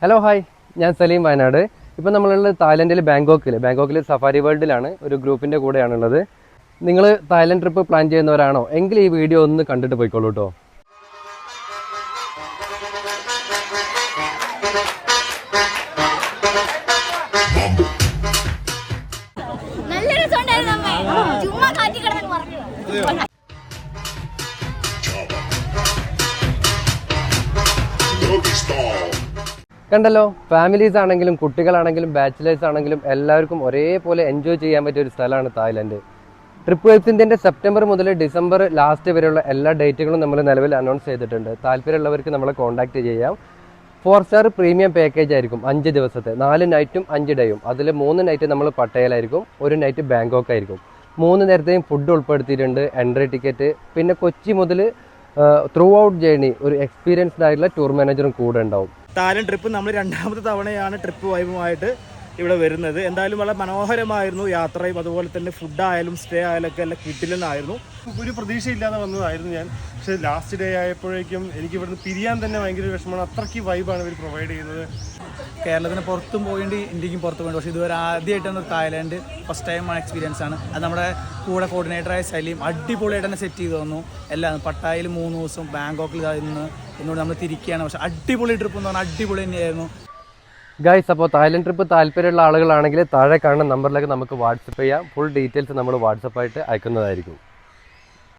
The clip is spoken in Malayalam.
ഹലോ ഹായ്, ഞാൻ സലീം വയനാട്. ഇപ്പം നമ്മളുള്ളത് തായ്ലൻഡിൽ ബാങ്കോക്കിൽ സഫാരി വേൾഡിലാണ്. ഒരു ഗ്രൂപ്പിൻ്റെ കൂടെയാണുള്ളത്. നിങ്ങൾ തായ്ലൻഡ് ട്രിപ്പ് പ്ലാൻ ചെയ്യുന്നവരാണോ എങ്കിൽ ഈ വീഡിയോ ഒന്ന് കണ്ടിട്ട് പോയിക്കോളൂ കേട്ടോ. കണ്ടല്ലോ, ഫാമിലീസ് ആണെങ്കിലും കുട്ടികളാണെങ്കിലും ബാച്ചിലേഴ്സ് ആണെങ്കിലും എല്ലാവർക്കും ഒരേപോലെ എൻജോയ് ചെയ്യാൻ പറ്റിയ ഒരു സ്ഥലമാണ് തായ്ലൻഡ്. ട്രിപ്പ് വെബ്സിൻ്റെ സെപ്റ്റംബർ മുതൽ ഡിസംബർ ലാസ്റ്റ് വരെയുള്ള എല്ലാ ഡേറ്റുകളും നമ്മൾ നിലവിൽ അനൗൺസ് ചെയ്തിട്ടുണ്ട്. താല്പര്യമുള്ളവർക്ക് നമ്മളെ കോൺടാക്ട് ചെയ്യാം. 4 സ്റ്റാർ പ്രീമിയം പാക്കേജ് ആയിരിക്കും. 5 ദിവസത്തെ 4 നൈറ്റും 5 ഡേയും. അതിൽ 3 നൈറ്റ് നമ്മൾ പട്ടേലായിരിക്കും, 1 നൈറ്റ് ബാങ്കോക്ക് ആയിരിക്കും. 3 നേരത്തെയും ഫുഡ് ഉൾപ്പെടുത്തിയിട്ടുണ്ട്, എൻട്രി ടിക്കറ്റ്. പിന്നെ കൊച്ചി മുതൽ ത്രൂ ഔട്ട് ജേർണി ഒരു എക്സ്പീരിയൻസ്ഡ് ആയിട്ടുള്ള ടൂർ മാനേജറും കൂടെ ഉണ്ടാവും. തായ്ലൻഡ് ട്രിപ്പ് നമ്മൾ രണ്ടാമത്തെ തവണയാണ് ട്രിപ്പ് വൈബുമായിട്ട് ഇവിടെ വരുന്നത്. എന്തായാലും വളരെ മനോഹരമായിരുന്നു യാത്രയും, അതുപോലെ തന്നെ ഫുഡായാലും സ്റ്റേ ആയാലും ഒക്കെ എല്ലാം കിട്ടില്ലെന്നായിരുന്നു. ഒരു പ്രതീക്ഷയില്ലാതെ വന്നതായിരുന്നു ഞാൻ. പക്ഷേ ലാസ്റ്റ് ഡേ ആയപ്പോഴേക്കും എനിക്ക് ഇവിടുന്ന് പിരിയാൻ തന്നെ ഭയങ്കര വിഷമമാണ്. അത്രയ്ക്ക് വൈബാണ് ഇവർ പ്രൊവൈഡ് ചെയ്യുന്നത്. കേരളത്തിന് പുറത്തും പോയിട്ട് ഇന്ത്യക്കും പുറത്ത് പോയിട്ട്, പക്ഷേ ഇതുവരെ ആദ്യമായിട്ടാണ് തായ്ലാൻഡ് ഫസ്റ്റ് ടൈമാണ് എക്സ്പീരിയൻസ് ആണ്. അത് നമ്മുടെ കൂടെ കോർഡിനേറ്ററായ സലീം അടിപൊളിയായിട്ട് തന്നെ സെറ്റ് ചെയ്ത് തന്നു. എല്ലാം പട്ടായയിൽ 3 ദിവസം, ബാങ്കോക്കിൽ ഇന്നോട് നമ്മൾ തിരിക്കുകയാണ്. പക്ഷേ അടിപൊളി ട്രിപ്പ് എന്ന് പറഞ്ഞാൽ അടിപൊളി തന്നെയായിരുന്നു. ഗൈസ്, അപ്പോൾ തായ്ലൻഡ് ട്രിപ്പ് താല്പര്യമുള്ള ആളുകളാണെങ്കിൽ താഴെ കാണുന്ന നമ്പറിലേക്ക് നമുക്ക് വാട്സപ്പ് ചെയ്യാം. ഫുൾ ഡീറ്റെയിൽസ് നമ്മൾ വാട്സപ്പായിട്ട് അയക്കുന്നതായിരിക്കും.